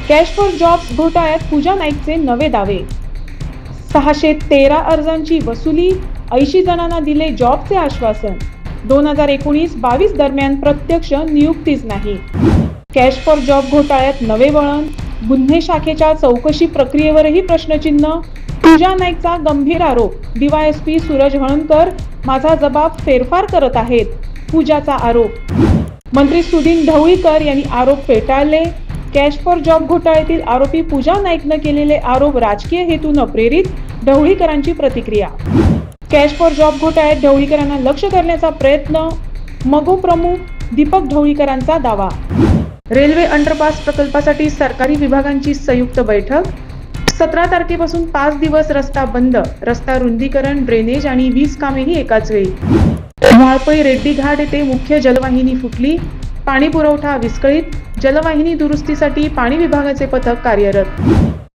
Cash for jobs घोटाळ्यात पूजा नाईकचे नवे दावे। 613 अर्जांची वसुली, 80 जणांना दिले जॉबचे आश्वासन। 2019-22 दरम्यान प्रत्यक्ष नियुक्तीच नाही। कॅश फॉर जॉब घोटाळ्यात नवे वळण, गुन्हे शाखेच्या चौकशी प्रक्रियेवरही प्रश्नचिन्ह। पूजा नाईकचा गंभीर आरोप, डीवायएसपी सूरज हळणकर माझा जबाब फेरफार करत आहेत, पूजाचा आरोप। मंत्री सुदीन ढवळीकर यांनी आरोप फेटाळले। कॅश फॉर जॉब घोटाळ्यातील आरोपी पूजा नाईकनं केलेले आरोप राजकीय हेतून प्रेरित, ढवळीकरांची प्रतिक्रिया। कॅश फॉर जॉब घोटाळ्यात ढवळीकरांना लक्ष करण्याचा प्रयत्न, मगो प्रमुख दीपक ढवळीकरांचा दावा। रेल्वे अंडरपास प्रकल्पासाठी सरकारी विभागांची संयुक्त बैठक। 17 तारखेपासून 5 दिवस रस्ता बंद, रस्ता रुंदीकरण, ड्रेनेज आणि वीज कामेही एकाच वेळी। वाळपई रेड्डी घाट येथे मुख्य जलवाहिनी फुटली, पाणी पुरवठा विस्कळीत, जलवाहिनी दुरुस्तीसाठी पाणी विभागाचे पथक कार्यरत।